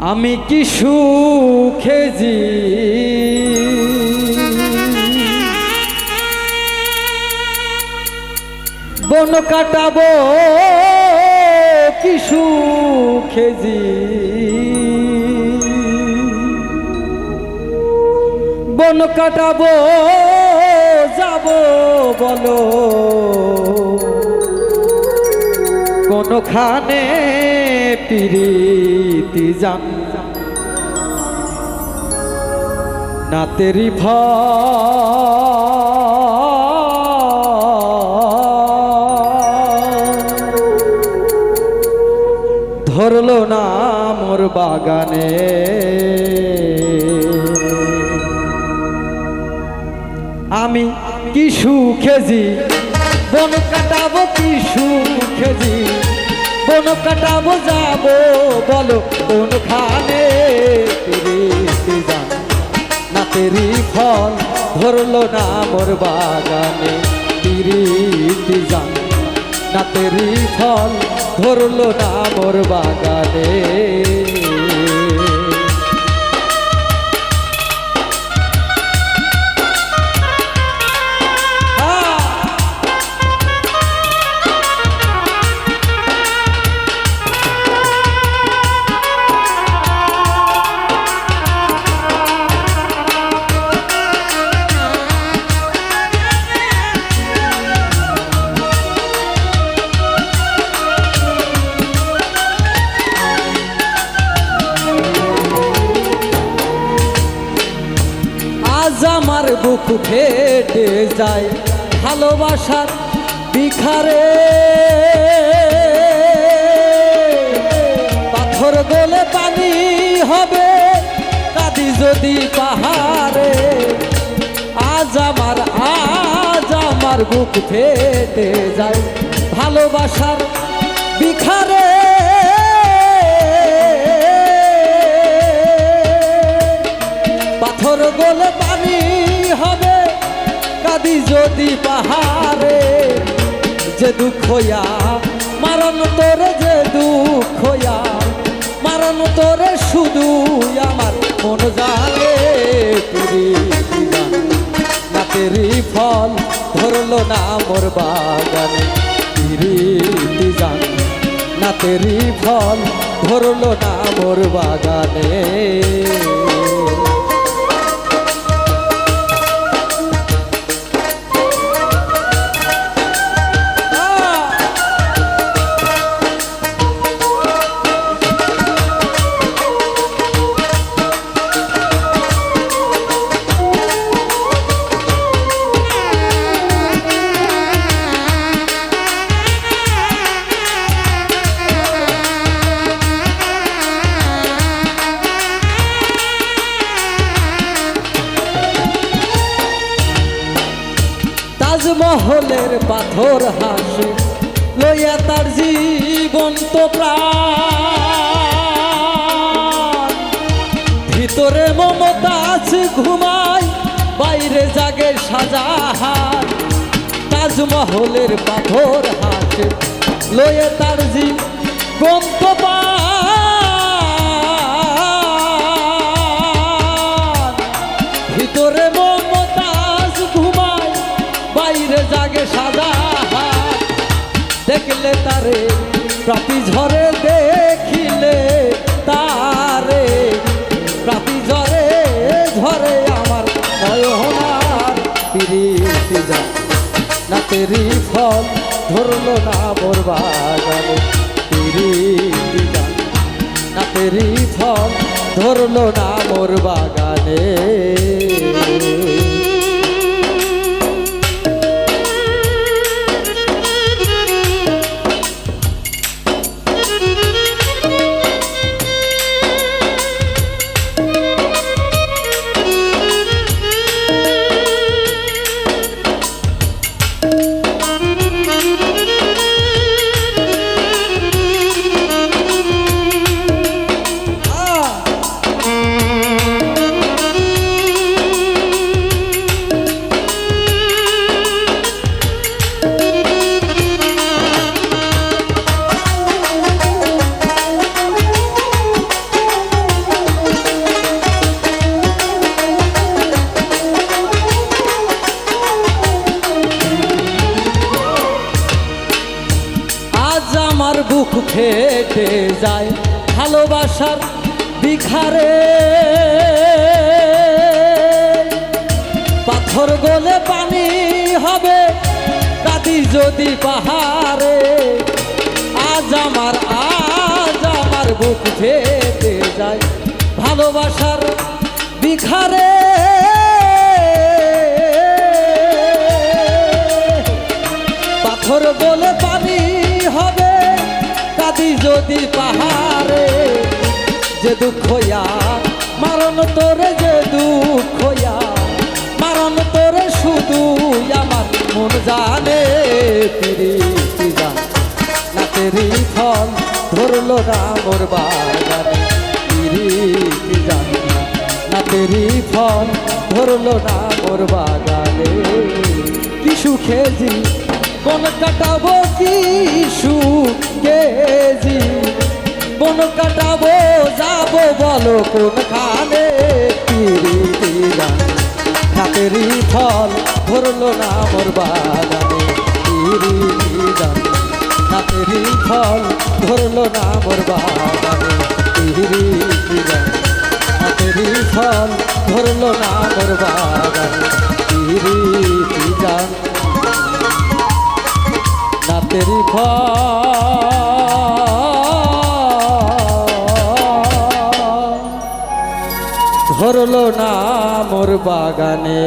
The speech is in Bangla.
আমি কি সুখে বন কাটাবো কি সুখে বন কাটাবো যাব বলো কোনখানে প্রীতি জান না তেরি ধরলো না মোর বাগানে আমি কি সুখে বন কাটাবো কি সুখে বন কাটাবো যাবো বলো কোনখানে প্রীতি জান না তেরি ফল ধরলো না মোর বাগানে প্রীতি জান না তেরি ফল ধরলো না মোর বাগানে আমার বুক ফেটে যায় ভালোবাসার বিখারে পাথর গলে পানি হবে কাঁদি যদি পাহাড়ে আজ আমার বুক ফেটে যায় ভালোবাসার বিখারে পাথর গলে পানি হবে কাঁদি যদি পাহাড়ে যে দুঃখ মারণ তোরে যে দুঃখ মারণ তোরে শুধু আমার মন জানে প্রীতি জান না তেরি ফল ধরলো না মোর বাগানে প্রীতি জান না তেরি ফল ধরলো না মোর বাগানে তাজমহলের পাথর হাসে লইয়া তার জীবন তো প্রাণ ভিতরে মমতাজ ঘুমায় বাইরে জাগে শাহজাহান তাজমহলের পাথর হাসে লইয়া তার জীবন তো প্রাণ ভিতরে মমতাজ ঘুমায় বাইরে জাগে শাহজাহান দেখলে তারে প্রাতি ঝরে দেখিলে তারে প্রাতি ঝরে ঝরে আমার নয়নার প্রীতি জান না তেরি ফল ধরলো না মোর বাগানে প্রীতি জান না তেরি ফল ধরলো না মোর বাগানে ফেটে যায় ভালোবাসার বিখারে। পাথর গলে পানি হবে কাঁদি যদি পাহাড়ে। আজ আমার বুক ফেটে যায় ভালোবাসার বিখারে। পাথর গলে পানি হবে কাঁদি যদি পাহাড়ে। যে দুঃখ মারণ তোরে, যে দুঃখ মারণ তোরে শুধু আমার মন জানে। প্রীতি জান না তেরি ফল ধরলো না মোর বাগানে। প্রীতি জান না তেরি ফল ধরলো না মোর বাগানে। কি সুখে বন কাটাবো, কি সুখে বন কাটাবো, যাবো বলো কোনখানে। প্রীতি জান না তেরি ফল ধরলো না মোর বাগানে। প্রীতি জান না তেরি ফল ধরলো না মোর বাগানে। প্রীতি জান না তেরি ফল ধরলো না মোর বাগানে। প্রীতি জান না তেরি ফল ধরলো না মোর বাগানে।